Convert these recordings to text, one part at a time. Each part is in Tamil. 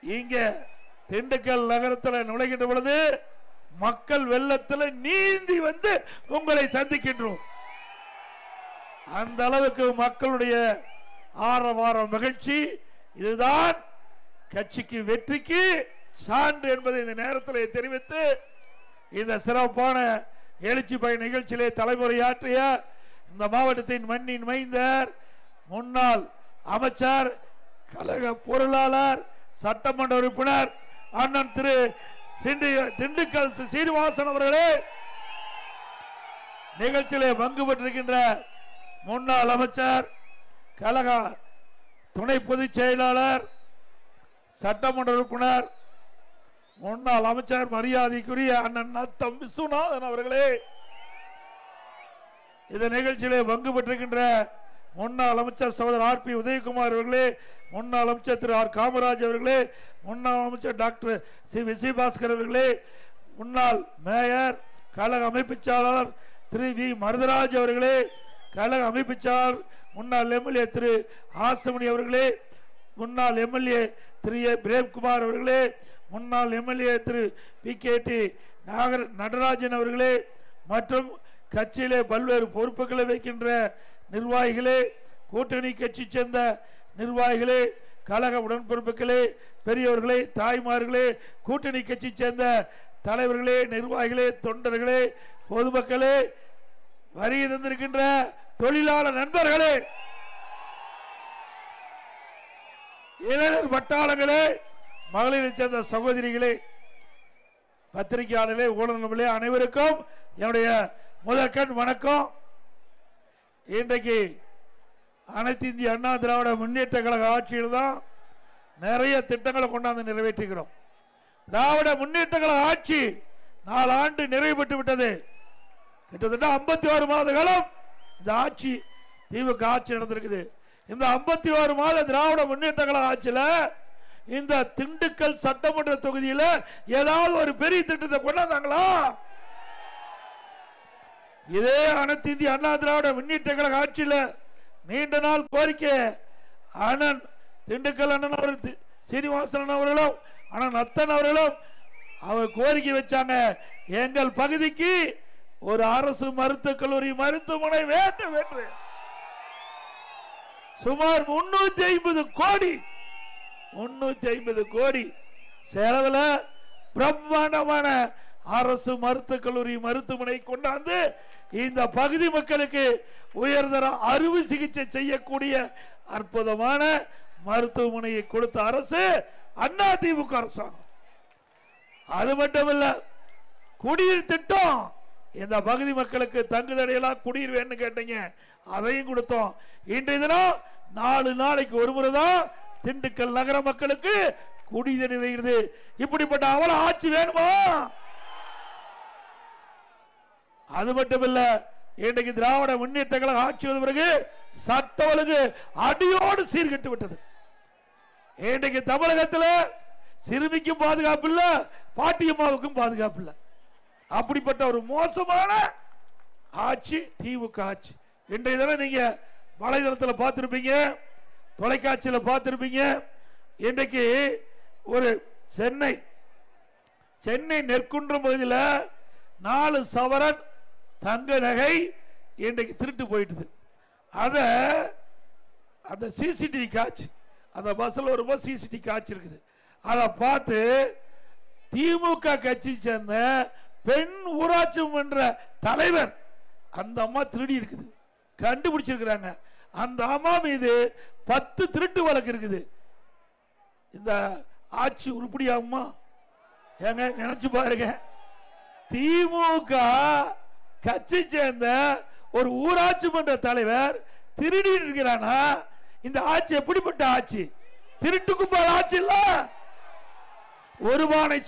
இங்க திண்டுக்கல் நகரத்தில் நுழைகின்ற பொழுது மக்கள் வெள்ளத்தில் நீந்தி வந்து உங்களை சந்திக்கின்றோம். அந்த அளவுக்கு மக்களுடைய ஆரவார மகிழ்ச்சி. இதுதான் கட்சிக்கு வெற்றிக்கு சான்று என்பதை இந்த நேரத்தில் தெரிவித்து இந்த சிறப்பான எழுச்சி பயண நிகழ்ச்சியிலே தலைமுறையாற்றிய இந்த மாவட்டத்தின் மண்ணின் மைந்தர், முன்னாள் அமைச்சர், கழக பொருளாளர், சட்டமன்ற உறுப்பினர் அண்ணன் திரு திண்டுக்கல் சீனிவாசன் அவர்களே, நிகழ்ச்சியிலே பங்கு பெற்றிருக்கின்ற முன்னாள் அமைச்சர், கழக துணை பொதுச் செயலாளர், சட்டமன்ற உறுப்பினர், முன்னாள் அமைச்சர் மரியாதைக்குரிய அண்ணன் நத்தம் விஸ்வநாதன் அவர்களே, இந்த நிகழ்ச்சியிலே பங்கு பெற்றிருக்கின்ற முன்னாள் அமைச்சர் சகோதரர் ஆர் பி உதயகுமார் அவர்களே, முன்னாள் அமைச்சர் திரு ஆர் காமராஜ் அவர்களே, முன்னாள் அமைச்சர் டாக்டர் சி விஜயபாஸ்கர் அவர்களே, முன்னாள் மேயர் கழக அமைப்பு செயலாளர் திரு வி மருதராஜ் அவர்களே, கழக அமைப்பு செயலாளர் முன்னாள் எம்எல்ஏ திரு ஆசமணி அவர்களே, முன்னாள் எம்எல்ஏ திரு ஏ பிரேம்குமார் அவர்களே, முன்னாள் எம்எல்ஏ திரு பி கே டி நடராஜன் அவர்களே, மற்றும் கட்சியிலே பல்வேறு பொறுப்புகளை வைக்கின்ற நிர்வாகிகளே, கூட்டணி கட்சி சேர்ந்த நிர்வாகிகளே, கழக உடன்பொறுப்புகளே, பெரியவர்களே, தாய்மார்களே, கூட்டணி கட்சி சேர்ந்த தலைவர்களே, நிர்வாகிகளே, தொண்டர்களே, பொதுமக்களே, வருகை தந்திருக்கின்ற தொழிலாளர் நண்பர்களே, இளைஞர் பட்டாளங்களே, மகளிரை சேர்ந்த சகோதரிகளே, பத்திரிகையாளர்களே, ஊடகங்களே, அனைவருக்கும் என்னுடைய முதற்கண் வணக்கம். இன்றைக்கு அனைத்து இந்திய அண்ணா திராவிட முன்னேற்ற கழக ஆட்சியில் தான் நிறைய திட்டங்களை கொண்டாந்து நிறைவேற்றுகிறோம். திராவிட முன்னேற்ற கழக ஆட்சி 4 ஆண்டு நிறைவு பெற்று விட்டது. கிட்டத்தட்ட 51 மாத காலம் இந்த ஆட்சி திமுக ஆட்சி நடந்திருக்குது. இந்த 51 மாத திராவிட முன்னேற்ற கழக ஆட்சியில இந்த திண்டுக்கல் சட்டமன்ற தொகுதியில ஏதாவது ஒரு பெரிய திட்டத்தை கொண்டாந்தாங்களா? இதே அனைத்து இந்திய அண்ணா திராவிட முன்னேற்ற கழக ஆட்சியில் நீண்ட நாள் கோரிக்கை அண்ணன் திண்டுக்கல் அண்ணன் அவர்கள் சீனிவாசன் அவர்களும் அண்ணன் நத்தன் அவர்களும் அவர் கோரிக்கை வச்சாங்க, எங்கள் பகுதிக்கு ஒரு அரசு மருத்துவக் கல்லூரி மருத்துவமனை வேண்டும் என்று. சுமார் 350 கோடி செலவுல பிரம்மாண்டமான அரசு மருத்துவக் கல்லூரி மருத்துவமனை கொண்டாந்து இந்த பகுதி மக்களுக்கு உயர்தர அறுவை சிகிச்சை செய்யக்கூடிய அற்புதமான மருத்துவமனையை கொடுத்த அரசு அண்ணா திமுக அரசாங்கம். அது மட்டுமல்ல, குடிநீர் திட்டம் இந்த பகுதி மக்களுக்கு தங்குதடையெல்லாம் குடிநீர் வேணும்னு கேட்டீங்க, அதையும் கொடுத்தோம். இன்றைய தினம் 4 நாளைக்கு ஒரு முறை தான் திண்டுக்கல் நகர மக்களுக்கு குடிநீர் நிறைகிறது. இப்படிப்பட்ட அவல ஆட்சி வேணுமா? அது மட்டுமல்ல, இன்றைக்கு திராவிட முன்னேற்ற கழக ஆட்சி வந்த பிறகு சட்ட ஒழுங்கு அடியோடு சீர்கெட்டு விட்டது. இன்றைக்கு தமிழகத்தில் சிறுமிக்கும் பாதுகாப்பு இல்ல, பாட்டியம்மாவுக்கும் பாதுகாப்பு இல்ல. அப்படிப்பட்ட ஒரு மோசமான ஆட்சி திமுக ஆட்சி. இன்றைய தினம் நீங்க வலைதளத்தில் பார்த்திருப்பீங்க, தொலைக்காட்சியில் பார்த்திருப்பீங்க. இன்றைக்கு ஒரு சென்னை நெற்குன்றம் பகுதியில் 4 சவரன் தங்க நகை இன்றைக்கு திருட்டு போயிட்டுது. அத அந்த சிசிடிவி காட்சி, அந்த பஸ்ல ஒரு சிசிடிவி காட்சி இருக்குது. அதை பார்த்து திமுக கட்சி சேர்ந்த பெண் ஊராட்சி மன்ற தலைவர் அந்த அம்மா திருடி இருக்குது, கண்டுபிடிச்சிருக்கிறாங்க. அந்த அம்மா மீது 10 திருட்டு வழக்கு இருக்குது. இந்த ஆட்சி உருப்படியாகுமா? ஏங்க நினைச்சு பாருங்க, திமுக கட்சி சேர்ந்த ஒரு ஊராட்சி மன்ற தலைவர் திருடி இருக்கிறானா? இந்த ஆட்சி எப்படிப்பட்ட ஆட்சி? திருட்டு கும்பல் ஆட்சி இல்ல. ஒரு பானை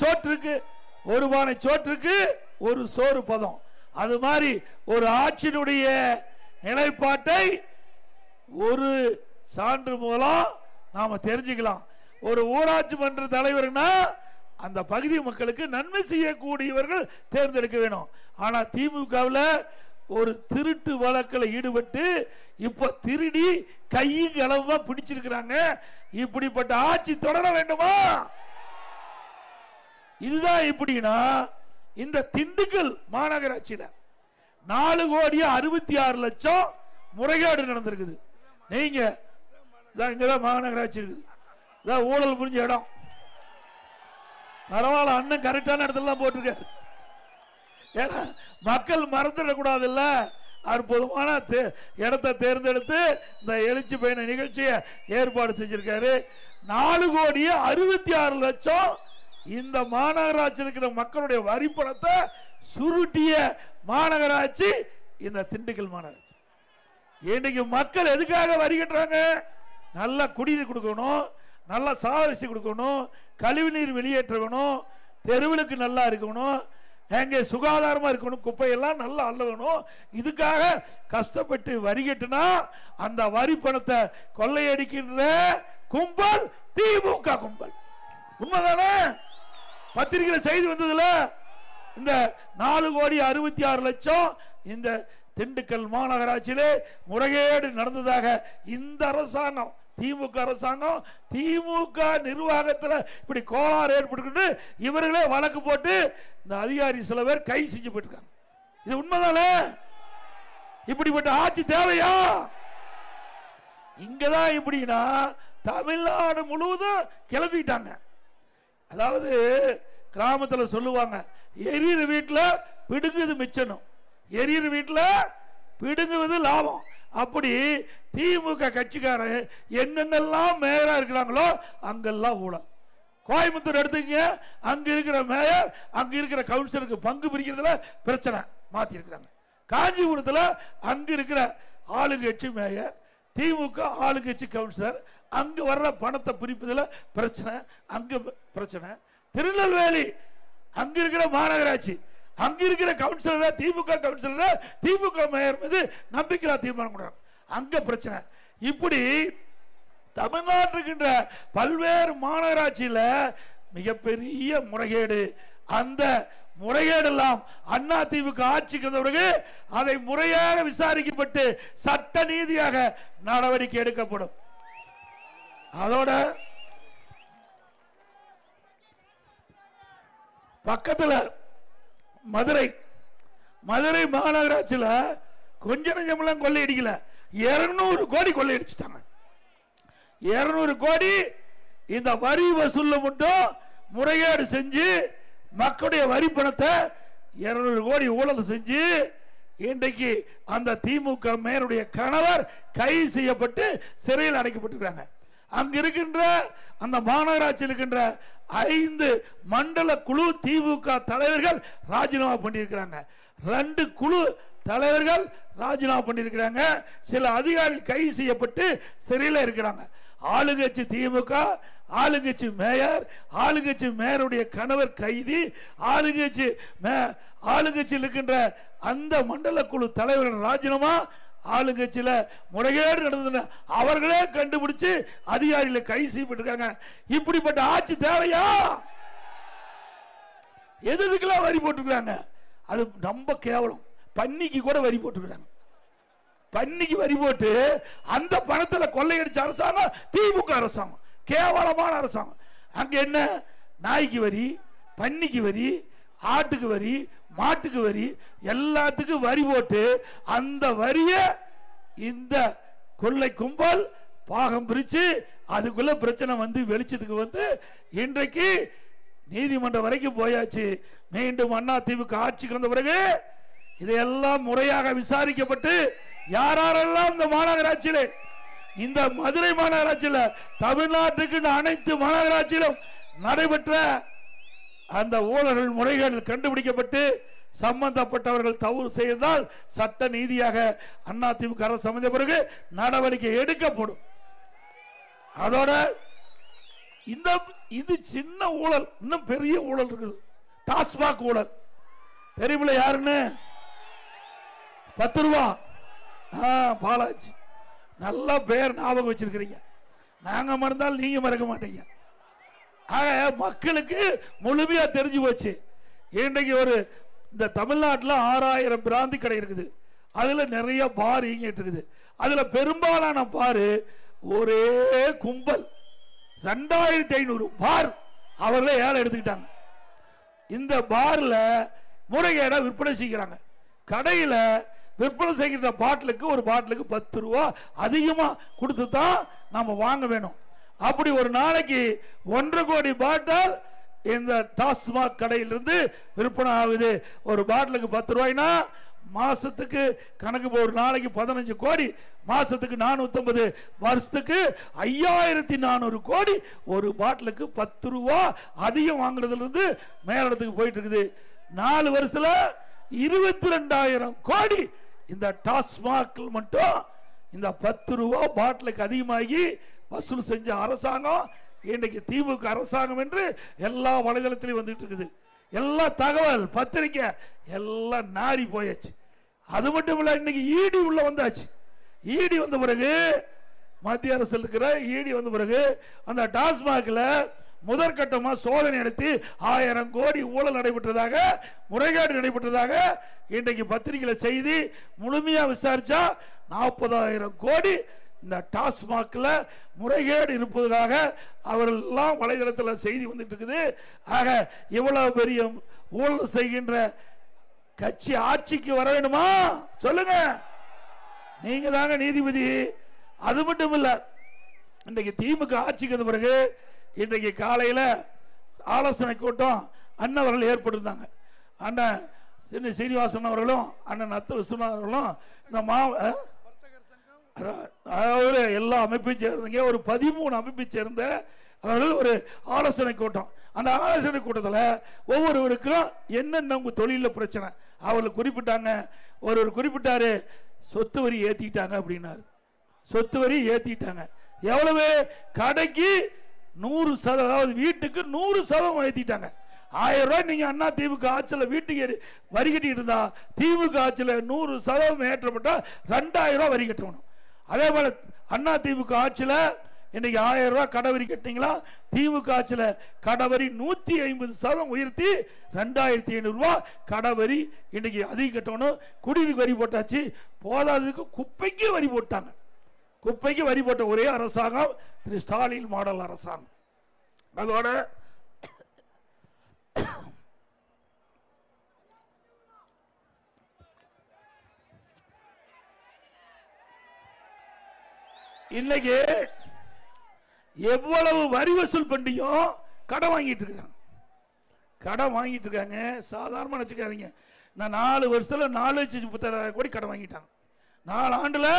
சோற்றுக்கு ஒரு சோறு பதம். அது மாதிரி ஒரு ஆட்சியினுடைய நிலைப்பாட்டை ஒரு சான்று மூலம் நாம தெரிஞ்சுக்கலாம். ஒரு ஊராட்சி மன்ற தலைவர்னா அந்த பகுதி மக்களுக்கு நன்மை செய்யக்கூடியவர்கள் தேர்ந்தெடுக்க வேணும். ஆனா திமுகவில் ஒரு திருட்டு வழக்கில் ஈடுபட்டு இப்ப திருடி கையும் களவுமா பிடிச்சிருக்கிறாங்க. இப்படிப்பட்ட ஆட்சி தொடர வேண்டுமா? இதுதான் எப்படின்னா இந்த திண்டுக்கல் மாநகராட்சியில 4,66,00,000 முறைகேடு நடந்திருக்குது. நீங்க இங்கதான் மாநகராட்சி இருக்குது, இதான் ஊழல் புரிஞ்ச இடம். பரவாயில்ல, அண்ணன் கரெக்டான இடத்துல போட்டிருக்காரு. ஏன்னா மக்கள் மறந்துடக்கூடாது இல்ல, அற்புதமான இடத்தை தேர்ந்தெடுத்து இந்த எழுச்சி பயண நிகழ்ச்சியை ஏற்பாடு செஞ்சிருக்காரு. 4,66,00,000 இந்த மாநகராட்சி இருக்கிற மக்களுடைய வரி பணத்தை சுருட்டிய மாநகராட்சி இந்த திண்டுக்கல் மாநகராட்சி. இன்னைக்கு மக்கள் எதுக்காக வரி கட்டுறாங்க? நல்ல குடிநீர் கொடுக்கணும், நல்ல சாதரிசி கொடுக்கணும், கழிவுநீர் வெளியேற்றணும், தெருவிலுக்கு நல்லா இருக்கணும், எங்கே சுகாதாரமா இருக்கணும், குப்பையெல்லாம் நல்லா அள்ளணும். இதுக்காக கஷ்டப்பட்டு வரி கட்டினா அந்த வரி பணத்தை கொள்ளையடிக்கின்ற கும்பல் திமுக கும்பல். உண்மைதானே? பத்திரிகையில் செய்தி வந்ததுல இந்த 4,66,00,000 இந்த திண்டுக்கல் மாநகராட்சியிலே முறைகேடு நடந்ததாக இந்த அரசாங்கம், திமுக அரசாங்கம், திமுக நிர்வாகத்தில் இப்படி கோளாறு ஏற்பட்டு இவர்களே வழக்கு போட்டு இந்த அதிகாரி சில பேர் கை செஞ்சு போயிருக்காங்க. இது உண்மைதானே? இப்படிப்பட்ட ஆட்சி தேவையா? இங்கதான் இப்படின்னா தமிழ்நாடு முழுவதும் கிளம்பிட்டாங்க. அதாவது கிராமத்தில் சொல்லுவாங்க, எரியிற வீட்டில் பிடுங்குது மிச்சனும், எரியிற வீட்டில் பிடுங்குவது லாபம். அப்படி திமுக கட்சிக்காரன் எங்கெங்கெல்லாம் மேயரா இருக்கிறாங்களோ அங்கெல்லாம் ஊழல். கோயம்புத்தூர் எடுத்துக்கங்க, அங்க இருக்கிற மேயர் அங்க இருக்கிற கவுன்சிலருக்கு பங்கு பிரிக்கிறதுல பிரச்சனை மாத்தி இருக்கிறாங்க. காஞ்சிபுரத்தில் அங்க இருக்கிற ஆளுங்கட்சி மேயர், திமுக ஆளுங்கட்சி கவுன்சிலர், அங்க வர்ற பணத்தை பிரிப்பதில் பிரச்சனை, அங்க பிரச்சனை. திருநெல்வேலி அங்க இருக்கிற மாநகராட்சி, அங்க இருக்கிற கவுன்சிலர் திமுக கவுன்சிலர் திமுக மேயர் மீது நம்பிக்கையா தீர்மானம் கொடுறாங்க, அங்க பிரச்சனை. இப்படி தமிழ்நாட்டுக்கின்ற பல்வேறு மாநகராட்சியில மிகப்பெரிய முறைகேடு. அந்த முறைகேடெல்லாம் அண்ணா திமுக ஆட்சிக்கு வந்தவர்கள் அதை முறையாக விசாரிக்கப்பட்டு சட்ட நீதியாக நடவடிக்கை எடுக்கப்படும். அதோட பக்கத்தில் மதுரை மாநகராட்சியில் கொஞ்ச நெஞ்சமெல்லாம் கொள்ளையடிக்கல, 200 கோடி கொள்ளையடிச்சுட்டாங்க. 200 கோடி இந்த வரி வசூல்ல மட்டும் முறைகேடு செஞ்சு மக்களுடைய வரி பணத்தை 200 கோடி ஊழல் செஞ்சு இன்றைக்கு அந்த திமுக மேயருடைய கணவர் கைது செய்யப்பட்டு சிறையில் அடைக்கப்பட்டிருக்காங்க. அங்க இருக்கின்ற அந்த மாநகராட்சியில் இருக்கின்ற 5 மண்டல குழு திமுக தலைவர்கள் ராஜினாமா பண்ணியிருக்கிறாங்க. 2 குழு தலைவர்கள் ராஜினாமா பண்ணியிருக்கிறாங்க. சில அதிகாரிகள் கைது செய்யப்பட்டு சிறையில் இருக்கிறாங்க. ஆளுங்கட்சி திமுக, ஆளுங்கட்சி மேயர், ஆளுங்கட்சி மேயருடைய கணவர் கைதி, ஆளுங்கட்சியில் இருக்கின்ற அந்த மண்டல குழு தலைவர்கள் ராஜினாமா. ஆளுங்கட்சியில முறைகேடு நடந்தது அவர்களே கண்டுபிடிச்சு அதிகாரிகளை கைது செய்யப்பட்டிருக்காங்க. இப்படிப்பட்ட ஆட்சி தேவையா? எதுக்கெல்லாம் வரி போட்டுக்கிறாங்க? அது ரொம்ப கேவலம். பன்னிக்கு கூட வரி போட்டுக்கிறாங்க. பன்னிக்கு வரி போட்டு அந்த பணத்தில் கொள்ளையடிச்ச அரசாங்கம் திமுக அரசாங்கம், கேவலமான அரசாங்கம். அங்க என்ன நாய்க்கு வரி, பன்னிக்கு வரி, ஆட்டுக்கு வரி, மாட்டுக்கு வரி, எல்லாத்துக்கும் வரி போட்டு அந்த வரிய இந்த கொள்ளை கும்பல் பாகம் பிரிச்சு அதுக்குள்ள பிரச்சனை வந்து வெளிச்சத்துக்கு வந்து இன்றைக்கு நீதிமன்றம் வரைக்கும் போயாச்சு. மீண்டும் அண்ணா திமுக ஆட்சிக்கு வந்த பிறகு இதையெல்லாம் முறையாக விசாரிக்கப்பட்டு யாரெல்லாம் இந்த மாநகராட்சியிலே, இந்த மதுரை மாநகராட்சியில், தமிழ்நாட்டுக்கு அனைத்து மாநகராட்சியிலும் நடைபெற்ற அந்த ஊழல்கள் முறைகேடுகள் கண்டுபிடிக்கப்பட்டு சம்பந்தப்பட்டவர்கள் தவறு செய்தால் சட்ட நீதியாக அண்ணா திமுக அரசு அமைந்த பிறகு நடவடிக்கை எடுக்கப்படும். அதோட இது சின்ன ஊழல், இன்னும் பெரிய ஊழல் இருக்குது. டாஸ்மாக் ஊழல் தெரியுமில்ல யாருன்னு? 10 ரூபா பாலாஜி. நல்ல பேர் ஞாபகம் வச்சிருக்கிறீங்க. நாங்க மறந்தால் நீங்க மறக்க மாட்டீங்க. ஆக மக்களுக்கு முழுமையா தெரிஞ்சு போச்சு. இன்றைக்கு இந்த தமிழ்நாட்டில் 6000 பிராந்தி கடை இருக்குது. அதுல நிறைய பார் இயங்கிட்டு இருக்குது. அதுல பெரும்பாலான பார் ஒரே கும்பல் 2500 பார் அவர்களே ஏழை எடுத்துக்கிட்டாங்க. இந்த பார்ல முறைகேட விற்பனை செய்கிறாங்க. கடையில் விற்பனை செய்கிற பாட்டிலுக்கு ஒரு பாட்டிலுக்கு 10 ரூபா அதிகமா கொடுத்து தான் நாம வாங்க வேணும். அப்படி ஒரு நாளைக்கு 1.5 கோடி பாட்டில் இந்த டாஸ்மாக் கடையிலிருந்து விற்பனை ஆகுது. ஒரு பாட்டிலுக்கு 10 ரூபாய்னா மாசத்துக்கு கணக்கு, ஒரு நாளைக்கு 15 கோடி, மாசத்துக்கு 450, வருஷத்துக்கு 5400 கோடி. ஒரு பாட்டிலுக்கு 10 ரூபா அதிகம் வாங்குறதுல இருந்து மேலிடத்துக்கு போயிட்டு இருக்குது. 4 வருஷத்துல 22,000 கோடி இந்த டாஸ்மாக் மட்டும் இந்த 10 ரூபா பாட்டிலுக்கு அதிகமாகி வசூல் செஞ்ச அரசாங்கம் இன்றைக்கு திமுக அரசாங்கம் என்று எல்லா வலைதளத்திலையும் வந்துட்டு இருக்குது. எல்லா தகவல் பத்திரிக்கை எல்லாம் நாரி போயாச்சு. அது மட்டும் இல்ல, இன்னைக்கு ஈடி உள்ள வந்தாச்சு. ஈடி வந்த பிறகு, மத்திய அரசு இருக்கிற ஈடி வந்த பிறகு அந்த டாஸ்மாக்ல முதற்கட்டமா சோதனை நடத்தி 1000 கோடி ஊழல் நடைபெற்றதாக, முறைகேடு நடைபெற்றதாக இன்றைக்கு பத்திரிகையில செய்தி. முழுமையா விசாரிச்சா 40,000 கோடி இந்த டாஸ்மாக்ல முறைகேடு இருப்பதாக அவர்கள் எல்லாம் வலைதளத்தில் செய்தி வந்துட்டு இருக்குது. ஆக இவ்வளவு பெரிய ஊழல் செய்கின்ற கட்சி ஆட்சிக்கு வர வேண்டுமா? சொல்லுங்க, நீங்க தாங்க நீதிபதி. அது மட்டும் இல்ல, இன்றைக்கு திமுக ஆட்சிக்கு வந்த பிறகு இன்றைக்கு காலையில் ஆலோசனை கூட்டம் அண்ணன் அவர்கள் ஏற்பட்டிருந்தாங்க. அண்ணன் சீனிவாசன் அவர்களும் அண்ணன் நத்த விஸ்வநாதன் அவர்களும் இந்த அதாவது எல்லா அமைப்பை சேர்ந்தீங்க, ஒரு 13 அமைப்பை சேர்ந்த அவர்கள் ஒரு ஆலோசனை கூட்டம். அந்த ஆலோசனை கூட்டத்தில் ஒவ்வொருவருக்கும் என்னென்ன உங்க தொழில பிரச்சனை அவர்கள் குறிப்பிட்டாங்க. ஒரு குறிப்பிட்டாரு, சொத்து வரி ஏத்திட்டாங்க அப்படின்னாரு. சொத்து வரி ஏத்திட்டாங்க. எவ்வளவு? கடைக்கு 100%, வீட்டுக்கு 100% ஏத்திட்டாங்க. 1000 ரூபாய் நீங்க அண்ணா திமுக ஆட்சியில் வீட்டுக்கு வரி கட்டிட்டு இருந்தா, திமுக ஆட்சியில் 100% ஏற்றப்பட்டா 2000 ரூபாய் வரி கட்டணும். அதே போல அண்ணா திமுக ஆட்சியில் இன்னைக்கு 1000 ரூபாய் கடவரி கட்டிங்களா, திமுக ஆட்சியில் கடவரி 150% உயர்த்தி 2500 ரூபாய் கடவரி இன்னைக்கு அதிக கட்டணும். குடிநீர் வரி போட்டாச்சு. போதாததுக்கு குப்பைக்கு வரி போட்டாங்க. குப்பைக்கு வரி போட்ட ஒரே அரசாங்கம் திரு ஸ்டாலின் மாடல் அரசாங்கம். அதோட இன்னைக்கு எவ்வளவு வரி வசூல் பண்ணியும் கடன் வாங்கிட்டு இருக்காங்க. கடன் வாங்கிட்டு இருக்காங்க. சாதாரணமா நினைச்சுக்காதீங்க. நான் 4 வருஷத்துல 4,38,000 கோடி கடன் வாங்கிட்டாங்க. 4 ஆண்டுல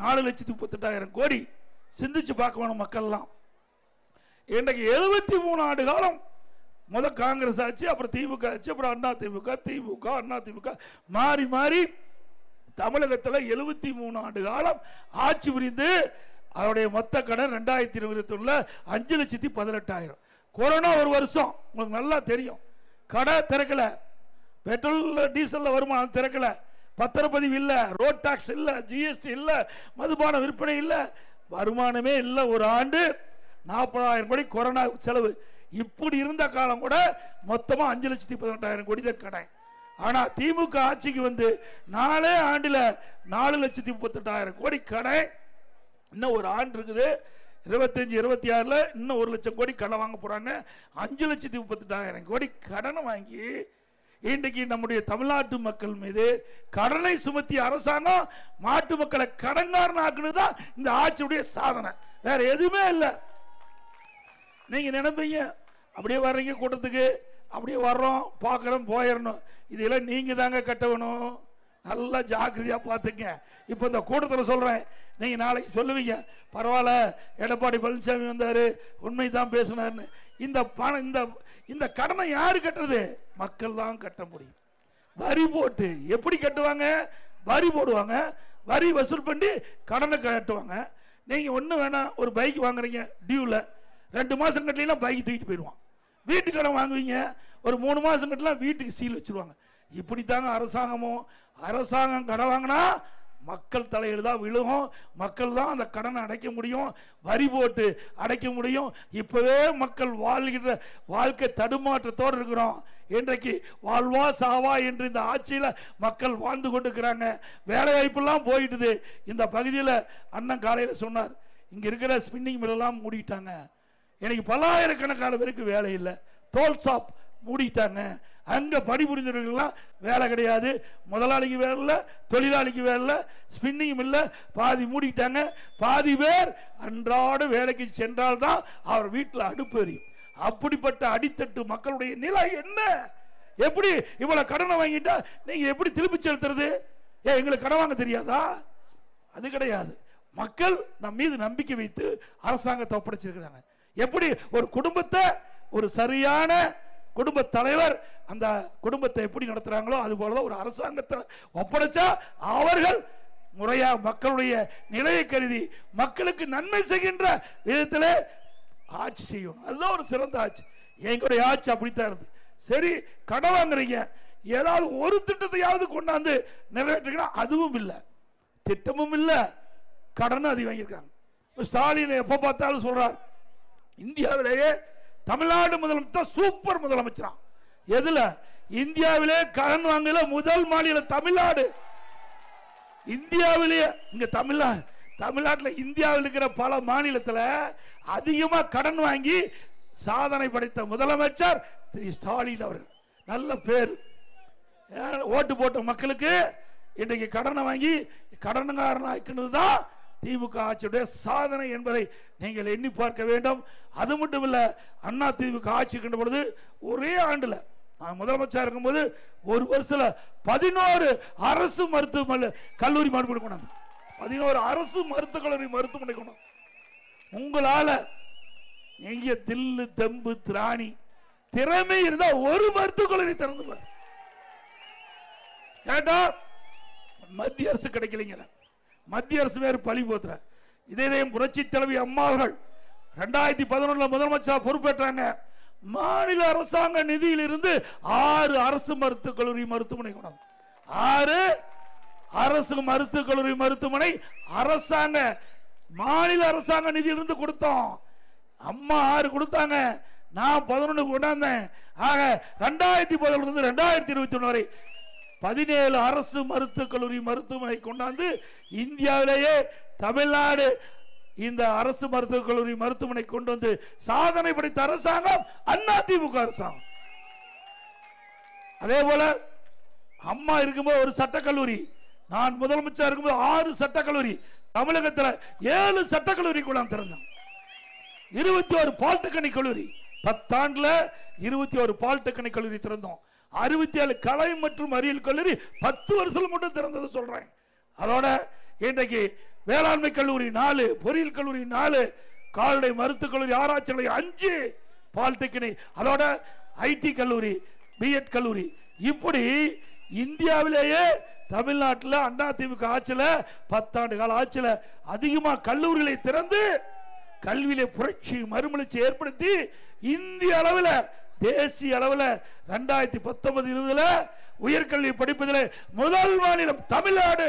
4,38,000 கோடி. சிந்திச்சு பார்க்க வேணும் மக்கள்லாம். இன்றைக்கு 73 ஆண்டு காலம் முத காங்கிரஸ் ஆச்சு, அப்புறம் திமுக ஆச்சு, அப்புறம் அண்ணா திமுக, திமுக அண்ணா திமுக மாறி மாறி தமிழகத்தில் 73 ஆண்டு காலம் ஆட்சி புரிந்து அவருடைய மொத்த கடன் 2021 5,18,000. கொரோனா ஒரு வருஷம் உங்களுக்கு நல்லா தெரியும். கடை திறக்கல, பெட்ரோல் டீசல் வருமானம் திறக்கல, பத்திரப்பதிவு இல்ல, ரோட் டாக்ஸ் இல்ல, ஜிஎஸ்டி இல்ல, மதுபான விற்பனை இல்ல, வருமானமே இல்ல. ஒரு ஆண்டு 40,000 கோடி கொரோனா செலவு. இப்படி இருந்த காலம் கூட மொத்தமா 5,18,000 கோடி தான் கடன். ஆனா திமுக ஆட்சிக்கு வந்து 4 ஆண்டுல 4,38,000 கோடி கடன். இன்னும் ஒரு ஆண்டு இருக்குது, 25-26ல இன்னும் 1 லட்சம் கோடி கடன் வாங்க போறாங்க. 5,38,000 கோடி கடனை வாங்கி இன்றைக்கு நம்முடைய தமிழ்நாட்டு மக்கள் மீது கடனை சுமத்திய அரசாங்கம் நாட்டு மக்களை கடன்காரன் ஆக்குனதுதான் இந்த ஆட்சியுடைய சாதனை. வேற எதுவுமே இல்லை. நீங்க நினைப்பீங்க அப்படியே வர்றீங்க கூட்டத்துக்கு, அப்படியே வர்றோம் பார்க்குறோம் போயிடணும். இதெல்லாம் நீங்க தாங்க கட்டணும். நல்லா ஜாக்கிரதையா பார்த்துங்க. இப்போ இந்த கூட்டத்தில் சொல்றேன், நீங்க நாளைக்கு சொல்லுவீங்க பரவாயில்ல எடப்பாடி பழனிசாமி வந்தாரு உண்மைதான் பேசினார்னு. இந்த பணம் இந்த கடனை யாரு கட்டுறது? மக்கள் தான் கட்ட முடியும். வரி போட்டு எப்படி கட்டுவாங்க? வரி போடுவாங்க, வரி வசூல் பண்ணி கடனை கட்டுவாங்க. நீங்க ஒண்ணு வேணாம், ஒரு பைக் வாங்குறீங்க டியூல, 2 மாசம் கட்டலாம் பைக் தூக்கிட்டு போயிடுவான். வீட்டு கடன் வாங்குவீங்க, ஒரு 3 மாசம் கட்டலாம் வீட்டுக்கு சீல் வச்சிருவாங்க. இப்படித்தாங்க அரசாங்கமும். அரசாங்கம் கடன் வாங்கினா மக்கள் தலையில் தான் விழுகும். மக்கள் தான் அந்த கடனை அடைக்க முடியும், வரி போட்டு அடைக்க முடியும். இப்பவே மக்கள் வாழ்கின்ற வாழ்க்கை தடுமாற்றத்தோடு இருக்கிறோம். இன்றைக்கு வாழ்வா சாவா என்று இந்த ஆட்சியில் மக்கள் வாழ்ந்து கொண்டிருக்கிறாங்க. வேலை வாய்ப்பெல்லாம் போயிட்டுது. இந்த பகுதியில் அண்ணன் காலையில் சொன்னார், இங்க இருக்கிற ஸ்பின்னிங் மில் எல்லாம் மூடிட்டாங்க. எனக்கு பல்லாயிரக்கணக்கான பேருக்கு வேலை இல்லை. தோல் ஷாப் மூடிட்டாங்க. அங்க பணிபுரிந்தவர்கள்லாம் வேலை கிடையாது, முதலாளிக்கு வேலை இல்லை, தொழிலாளிக்கு வேலை இல்லை, ஸ்பின்னிங் இல்லை, பாதி மூடிட்டாங்க. பாதி பேர் அன்றாட வேலைக்கு சென்றால்தான் அவர் வீட்டில் அடுப்பு எரியும். அப்படிப்பட்ட அடித்தட்டு மக்களுடைய நிலை என்ன? எப்படி இவ்வளவு கடனை வாங்கிட்டா நீங்க எப்படி திருப்பி செலுத்துறது? எங்களுக்கு கடன் வாங்க தெரியாதா? அது கிடையாது. மக்கள் நம் மீது நம்பிக்கை வைத்து அரசாங்கத்தை ஒப்படைச்சிருக்கிறாங்க. எப்படி ஒரு குடும்பத்தை ஒரு சரியான குடும்ப தலைவர் அந்த குடும்பத்தை எப்படி நடத்துறாங்களோ அது போலதான் ஒரு அரசாங்கத்தை ஒப்படைச்சா அவர்கள் முறையா மக்களுடைய நிலையை கருதி மக்களுக்கு நன்மை செய்கின்ற விதத்தில் ஆட்சி செய்யணும். அதுதான் ஒரு சிறந்த ஆட்சி. எங்களுடைய ஆட்சி அப்படித்தான் இருந்து. சரி, கடன் வாங்குறீங்க, ஏதாவது ஒரு திட்டத்தையாவது கொண்டாந்து நிறைவேற்றுங்கன்னா அதுவும் இல்லை, திட்டமும் இல்லை, கடனும் அதிகம் வாங்கியிருக்காங்க. ஸ்டாலின் எப்ப பார்த்தாலும் சொல்றார், இந்தியாவிலேயே தமிழ்நாடு முதலமைச்சர் சூப்பர் முதலமைச்சரா. எதுல? இந்தியாவிலே கடன் வாங்கல முதல் மாநிலம் தமிழ்நாடு. இந்தியாவிலேயே இங்க தமிழ்நாட்டில் இந்தியாவில் இருக்கிற பல மாநிலத்தில் அதிகமா கடன் வாங்கி சாதனை படைத்த முதலமைச்சர் திரு ஸ்டாலின் அவர்கள். நல்ல பேர். ஓட்டு போட்ட மக்களுக்கு இன்றைக்கு கடனை வாங்கி கடன்காரனாக்குனதுதான் திமுக ஆட்சியுடைய சாதனை என்பதை நீங்கள் எண்ணி பார்க்க வேண்டும். அது மட்டும் இல்ல, அண்ணா திமுக ஆட்சி கண்ட பொழுது ஒரே ஆண்டுல நான் முதலமைச்சர் இருக்கும்போது ஒரு வருஷத்துல 11 அரசு மருத்துவமனை கல்லூரி மருத்துவமனை கொண்டாந்து 11 அரசு மருத்துவக் கல்லூரி மருத்துவமனை கொண்டாந்து. உங்களால எங்க தில்லு தெம்பு திராணி திறமை இருந்தா ஒரு மருத்துவக் கல்லூரி திறந்து பாரு. கேட்டா மத்திய அரசு கிடைக்கலைங்க. மத்திய அரசு வேறு பழி போத்துற. இதே புரட்சி தலைவி அம்மா அவர்கள் 2011 முதலமைச்சர் பொறுப்பேற்றாங்க. மாநில அரசாங்க நிதியில் இருந்து 6 அரசு மருத்துவக் கல்லூரி மருத்துவமனை கொண்டாங்க. 6 அரசு மருத்துவக் கல்லூரி மருத்துவமனை அரசாங்க மாநில அரசாங்க நிதியிலிருந்து கொடுத்தோம். அம்மா 6 கொடுத்தாங்க, நான் 11 கொண்டாந்தேன். ஆக 2010 இருந்து 2021 வரை 17 அரசு மருத்துவக் கல்லூரி மருத்துவமனை கொண்டாந்து இந்தியாவிலேயே தமிழ்நாடு இந்த அரசு மருத்துவக் கல்லூரி மருத்துவமனை கொண்டு வந்து சாதனை படைத்த அரசாங்கம் அண்ணா திமுக அரசாங்கம். அதே போல அம்மா இருக்கும்போது ஒரு சட்டக்கல்லூரி, நான் முதலமைச்சர் இருக்கும்போது 6 சட்டக்கல்லூரி, தமிழகத்தில் 7 சட்டக்கல்லூரி கூட திறந்தோம். 21 பாலிடெக்னிக் கல்லூரி, 10 ஆண்டுல 21 பாலிடெக்னிக் கல்லூரி திறந்தோம். 67 கலை மற்றும் அறிவியல் கல்லூரி 10 வருஷம் மட்டும் திறந்தது சொல்றேன். அதோட இன்றைக்கு வேளாண்மை கல்லூரி 4, பொறியியல் கல்லூரி 4, கால்நடை மருத்துவக் கல்லூரி, ஆராய்ச்சி கல்லூரி 5, பாலிடெக்னிக், அதோட ஐடி கல்லூரி, பிஎட் கல்லூரி. இப்படி இந்தியாவிலேயே தமிழ்நாட்டில் அண்ணா திமுக ஆட்சியில் 10 ஆண்டு கால ஆட்சியில் அதிகமா கல்லூரிகளை திறந்து கல்வியிலே புரட்சி மறுமலர்ச்சி ஏற்படுத்தி இந்திய அளவில் தேசிய அளவில் 2019-20 உயர்கல்வி படிப்பதில் முதல் மாநிலம் தமிழ்நாடு.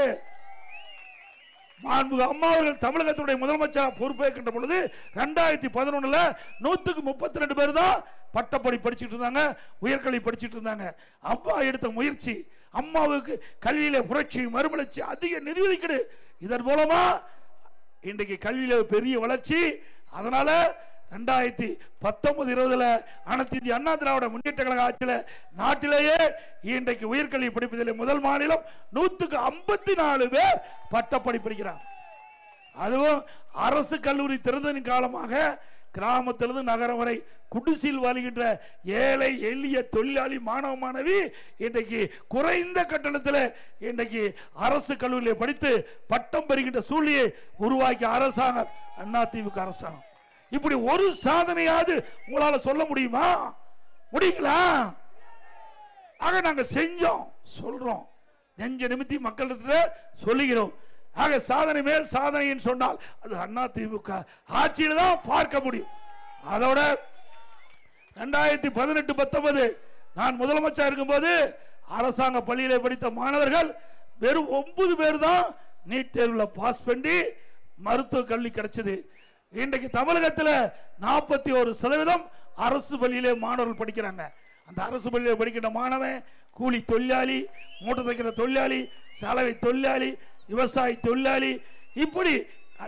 அம்மா அவர்கள் தமிழகத்துடைய முதலமைச்சர் பொறுப்பேற்கின்ற பொழுது 2011 132 பேர் தான் பட்டப்படி படிச்சுட்டு இருந்தாங்க, உயர்கல்வி படிச்சுட்டு இருந்தாங்க. அம்மா எடுத்த முயற்சி, அம்மாவுக்கு கல்வியில புரட்சி மறுமலர்ச்சி அதிக நிதி ஒதுக்கீடு, இதன் மூலமா இன்றைக்கு கல்வியில பெரிய வளர்ச்சி. அதனால 2019-20 அனைத்து இந்திய அண்ணா திராவிட முன்னேற்ற கழக ஆட்சியில் நாட்டிலேயே இன்றைக்கு உயர்கல்வி படிப்பதில் முதல் மாநிலம். 154 பேர் பட்டப்படி படிக்கிறாங்க. அதுவும் அரசு கல்லூரி திறந்ததின் காலமாக கிராமத்திலிருந்து நகரம் வரை குடிசில் வாழ்கின்ற ஏழை எளிய தொழிலாளி மாணவ மாணவி இன்றைக்கு குறைந்த கட்டணத்தில் இன்றைக்கு அரசு கல்லூரியில் படித்து பட்டம் பெறுகின்ற சூழ்நிலையை உருவாக்கிய அரசாங்கம் அதிமுக அரசாங்கம். இப்படி ஒரு சாதனையாவது உங்களால சொல்ல முடியுமா? முடியுங்களா? ஆக நாங்க செஞ்சோம், சொல்றோம், நெஞ்ச நிமித்தி மக்களிடத்தில் சொல்லுகிறோம். ஆக சாதனை மேல் சாதனை சொன்னால் அது அதிமுக ஆட்சியில் தான் பார்க்க முடியும். அதோட 2018-19 நான் முதலமைச்சர் இருக்கும்போது அரசாங்க பள்ளியிலே படித்த மாணவர்கள் வெறும் 9 பேர் தான் நீட் தேர்வில் பாஸ் பண்ணி மருத்துவ கல்வி கிடைச்சது. இன்றைக்கு தமிழகத்தில் 41% அரசு பள்ளியிலே மாணவர்கள் படிக்கிறாங்க. அந்த அரசு பள்ளியில் படிக்கின்ற மாணவன் கூலி தொழிலாளி, மூட்டை தைக்கிற தொழிலாளி, சலவை தொழிலாளி, விவசாய தொழிலாளி, இப்படி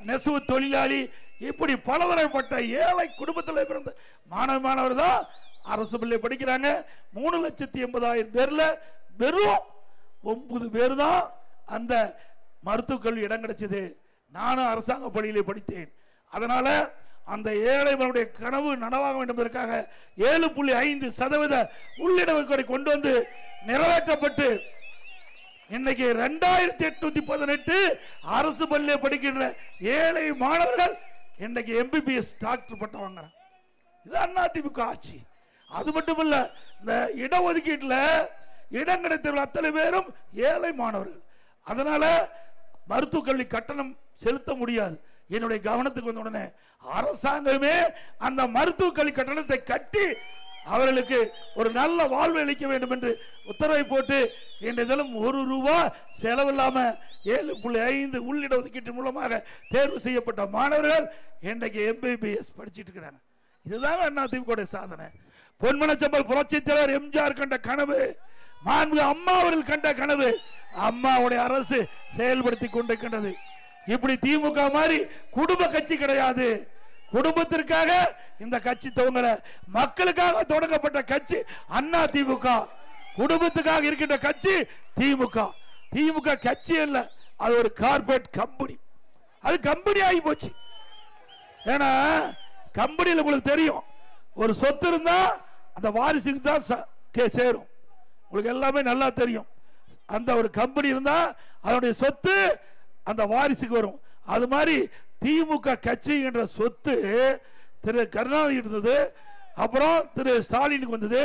நெசவு தொழிலாளி, இப்படி பலதரப்பட்ட ஏழை குடும்பத்தில் பிறந்த மாணவர் தான் அரசு பள்ளி படிக்கிறாங்க. 3,80,000 பேர்ல வெறும் 9 பேர் தான் அந்த மருத்துவக் கல்வி இடம் கிடைச்சது. நானும் அரசாங்க பள்ளியிலே படித்தேன். அதனால அந்த ஏழை மக்களுடைய கனவு நனவாக வேண்டும் என்பதற்காக 7.5% உள்ளிடஒதுக்கீடு கொண்டு வந்து நிறைவேற்றப்பட்டு இன்னைக்கு 2818 அரசு பள்ளியில் படிக்கின்ற ஏழை மாணவர்கள் இன்னைக்கு MBBS டாக்டர் பட்டம் வாங்குறாங்க. இது அதிமுக ஆட்சி. அது மட்டுமல்ல, இந்த இடஒதுக்கீட்டில் இடம் கிடைத்த அத்தனை பேரும் ஏழை மாணவர்கள். அதனால மருத்துவக் கல்வி கட்டணம் செலுத்த முடியாது. என்னுடைய கவனத்துக்கு வந்த உடனே அரசாங்கமே அந்த மருத்துவக் கல்வி கட்டணத்தை கட்டி அவர்களுக்கு ஒரு நல்ல வாழ்வை அளிக்க வேண்டும் என்று உத்தரவை போட்டு இன்றைய ₹1 செலவில்லாம 7.5 உள்ளிட ஒதுக்கீட்டு மூலமாக தேர்வு செய்யப்பட்ட மாணவர்கள் இன்றைக்கு MBBS படிச்சுட்டு இருக்கிறாங்க. இதுதான் அதிமுக சாதனை. பொன்மனச்செம்மல் புரட்சித் தலைவர் எம்ஜிஆர் கண்ட கனவு, மாண்பு அம்மா அவர்கள் கண்ட கனவு அம்மாவுடைய அரசு செயல்படுத்தி கொண்டிருக்கின்றது. இப்படி திமுக மாதிரி குடும்ப கட்சி கிடையாது. குடும்பத்திற்காக இந்த கட்சி துவங்கல, மக்களுக்காக தொடங்கப்பட்ட கட்சி அதிமுக. குடும்பத்துக்காக இருக்கின்ற கட்சி திமுக. திமுக கட்சி அல்ல, அது ஒரு கார்பரேட் கம்பெனி. அது கம்பெனி ஆகி போச்சு. ஏன்னா கம்பெனியில் உங்களுக்கு தெரியும், ஒரு சொத்து இருந்தா அந்த வாரிசுக்கு தான் சேரும். உங்களுக்கு எல்லாமே நல்லா தெரியும். அந்த ஒரு கம்பெனி இருந்தா அதனுடைய சொத்து அந்த வாரிசுக்கு வரும். அது மாதிரி திமுக கட்சி என்ற சொத்து திரு கருணாநிதி இருந்தது, அப்புறம் திரு ஸ்டாலினுக்கு வந்தது.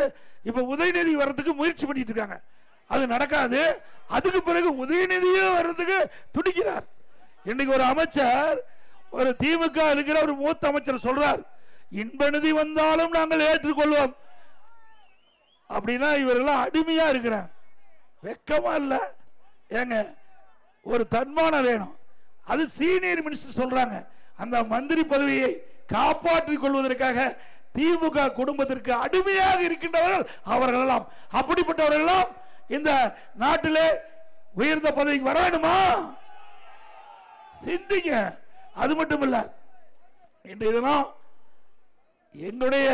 இப்ப உதயநிதி வர்றதுக்கு முயற்சி பண்ணிட்டு இருக்காங்க. அது நடக்காது. அதுக்கு பிறகு உதயநிதியும் வர்றதுக்கு துடிக்கிறார். இன்னைக்கு ஒரு அமைச்சர், ஒரு திமுக இருக்கிற ஒரு மூத்த அமைச்சர் சொல்றார், இன்ப நிதி வந்தாலும் நாங்கள் ஏற்றுக்கொள்வோம் அப்படின்னா இவரெல்லாம் அடிமையா இருக்கிறாங்க. வெக்கமா இல்ல? ஏங்க, ஒரு தன்மானம் வேணும். அது சீனியர் மினிஸ்டர் சொல்றாங்க. அந்த மந்திரி பதவியை காப்பாற்றிக் கொள்வதற்காக திமுக குடும்பத்திற்கு அடிமையாக இருக்கின்றவர்கள் அவர்கள் எல்லாம். அப்படிப்பட்டவர்கள் எல்லாம் இந்த நாட்டிலே உயர்ந்த பதவிக்கு வர வேண்டுமா? சிந்திங்க. அது மட்டும் இல்ல, இன்றைய தினம் எங்களுடைய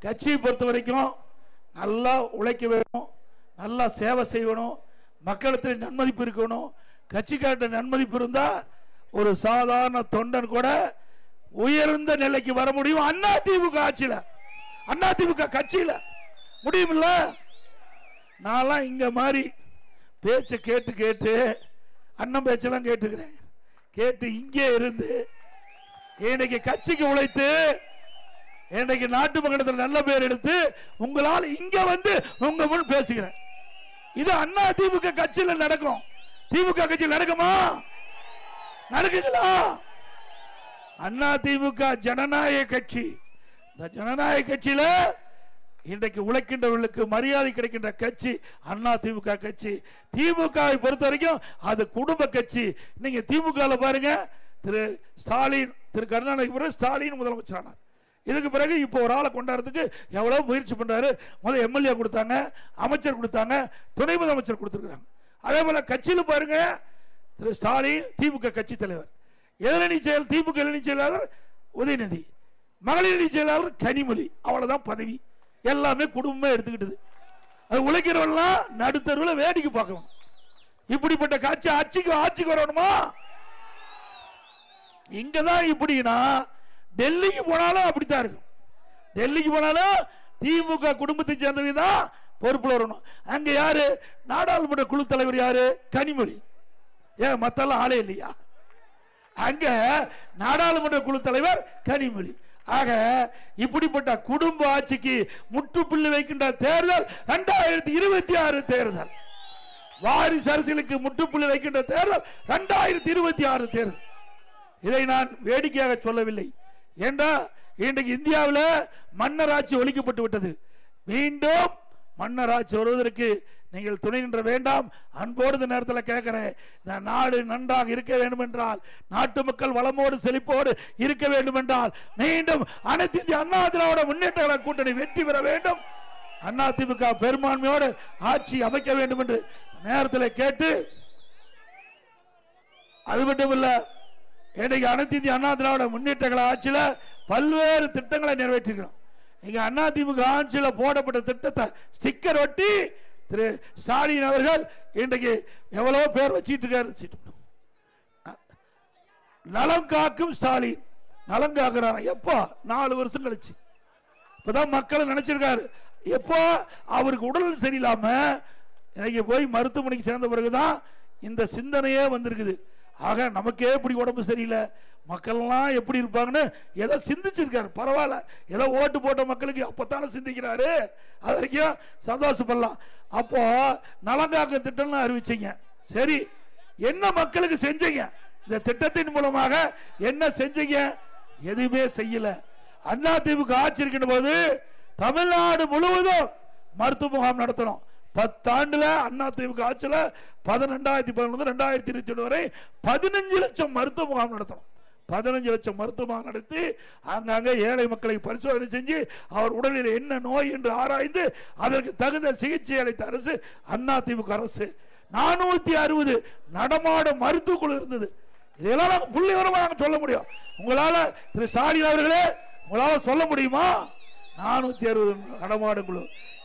கட்சியை பொறுத்த வரைக்கும் நல்லா உழைக்க வேணும், நல்லா சேவை செய்யணும், மக்களிடத்தில் நன்மதிப்பு இருக்கணும். கட்சிக்காட்ட நன்மதிப்பு இருந்தா ஒரு சாதாரண தொண்டன் கூட உயர்ந்த நிலைக்கு வர முடியும். அதிமுக ஆட்சியில, அதிமுக கட்சியில முடியுமில்ல? நான் இங்க மாதிரி பேச்ச கேட்டு கேட்டு அண்ணன் பேச்செல்லாம் கேட்டுக்கிறேன். கேட்டு இங்கே இருந்து இன்னைக்கு கட்சிக்கு உழைத்து இன்னைக்கு நாட்டு மக்களிடத்தில் நல்ல பேர் எடுத்து உங்களால் இங்க வந்து உங்க முன் பேசுகிறேன். இது அதிமுக கட்சியில நடக்கும். திமுக கட்சியில் நடக்குமா? நடக்குங்களா? அதிமுக ஜனநாயக கட்சி. இந்த ஜனநாயக கட்சியில இன்றைக்கு உழைக்கின்றவர்களுக்கு மரியாதை கிடைக்கின்ற கட்சி அதிமுக கட்சி. திமுகவை பொறுத்த வரைக்கும் அது குடும்ப கட்சி. நீங்க திமுக பாருங்க, திரு ஸ்டாலின், திரு கருணாநிதி பிறகு ஸ்டாலின் முதலமைச்சரானார். இதுக்கு பிறகு இப்போ ஒரு ஆளை கொண்டாடுறதுக்கு எவ்வளவு முயற்சி பண்றாரு. முதல் எம்எல்ஏ கொடுத்தாங்க, அமைச்சர் கொடுத்தாங்க, துணை முதலமைச்சர் கொடுத்திருக்காங்க. அதே போல கட்சியில் பாருங்க, திரு ஸ்டாலின் திமுக கட்சி தலைவர், எதிரணி செயல் திமுக இளநி செயலாளர் உதயநிதி, மகளிர் அணி செயலாளர் கனிமொழி. அவ்வளவுதான் பதவி. எல்லாமே குடும்பமே எடுத்துக்கிட்டது. அது உழைக்கிறவெல்லாம் நடுத்தருவில் வேடிக்கை பார்க்கணும். இப்படிப்பட்ட காட்சி ஆட்சிக்கு வரணுமா? இங்கதான் இப்படின்னா டெல்லிக்கு போனாலும் அப்படித்தான் இருக்கும். டெல்லிக்கு போனாலும் திமுக குடும்பத்தை சேர்ந்தவங்க தான் பொறுப்புல வரணும். அங்க யாரு நாடாளுமன்ற குழு தலைவர்? யாரு? கனிமொழி. ஏன் மத்தெல்லாம் ஆளே இல்லையா? அங்க நாடாளுமன்ற குழு தலைவர் கனிமொழி. ஆக இப்படிப்பட்ட குடும்ப ஆட்சிக்கு முற்றுப்புள்ளி வைக்கின்ற தேர்தல் 2026 தேர்தல். வாரிசு அரசியலுக்கு முற்றுப்புள்ளி வைக்கின்ற தேர்தல் 2026 தேர்தல். இதை நான் வேடிக்கையாக சொல்லவில்லை. ஏண்டா இன்றைக்கு இந்தியாவில் மன்னர் ஆட்சி ஒழிக்கப்பட்டு விட்டது. மீண்டும் மன்னர் ஆட்சி வருவதற்கு நீங்கள் துணை நின்ற வேண்டாம். அன்போடு இந்த நேரத்தில் கேட்கிறேன், இந்த நாடு நன்றாக இருக்க வேண்டும் என்றால், நாட்டு மக்கள் வளமோடு செழிப்போடு இருக்க வேண்டும் என்றால், மீண்டும் அனைத்து இந்திய அண்ணா திராவிட முன்னேற்ற கழக கூட்டணி வெற்றி பெற வேண்டும். அதிமுக பெரும்பான்மையோடு ஆட்சி அமைக்க வேண்டும் என்று நேரத்தில் கேட்டு, அது மட்டுமல்ல, இன்னைக்கு அனைத்து இந்திய அண்ணா திராவிட முன்னேற்ற கழக ஆட்சியில் பல்வேறு திட்டங்களை நிறைவேற்றிருக்கிறோம். இங்க அதிமுக ஆட்சியில் போடப்பட்ட திட்டத்தை ஸ்டிக்கர் ஒட்டி திரு ஸ்டாலின் அவர்கள் இன்றைக்கு எவ்வளவு பேர் வச்சிட்டு இருக்காரு. நலம் காக்கும் ஸ்டாலின் நலம் காக்குறாங்க. எப்போ? 4 வருஷம் கழிச்சு. இப்பதான் மக்கள் நினைச்சிருக்காரு. எப்போ அவருக்கு உடல் சரியில்லாம இன்னைக்கு போய் மருத்துவமனைக்கு சேர்ந்த பிறகுதான் இந்த சிந்தனையே வந்திருக்குது. ஆக நமக்கே இப்படி உடம்பு சரியில்லை, மக்கள்லாம் எப்படி இருப்பாங்கன்னு ஏதோ சிந்திச்சிருக்காரு. பரவாயில்ல, ஏதோ ஓட்டு போட்ட மக்களுக்கு அப்பத்தானே சிந்திக்கிறாரு. அது வரைக்கும் சந்தோஷப்படலாம். அப்போ நலங்காக்க திட்டம்னு அறிவிச்சீங்க. சரி, என்ன மக்களுக்கு செஞ்சீங்க? இந்த திட்டத்தின் மூலமாக என்ன செஞ்சீங்க? எதுவுமே செய்யல. அதிமுக ஆட்சி இருக்கின்ற போது தமிழ்நாடு முழுவதும் மருத்துவ முகாம் நடத்தணும். 10 ஆண்டுல அதிமுக ஆட்சியில 2011-2021 வரை 15 லட்சம் மருத்துவ முகாம் நடத்தணும். 15 லட்சம் மருத்துவ முகாம் நடத்தி அங்கங்க ஏழை மக்களை பரிசோதனை செஞ்சு அவர் உடலில் என்ன நோய் என்று ஆராய்ந்து அதற்கு தகுந்த சிகிச்சை அளித்த அரசு அதிமுக அரசு. 460 நடமாடும் மருத்துவ குழு இருந்தது. இதெல்லாம் நாங்கள் புள்ளி விவரமாக சொல்ல முடியும். உங்களால திரு ஸ்டாலின் அவர்களே உங்களால சொல்ல முடியுமா? 460 நடமாடும் குழு.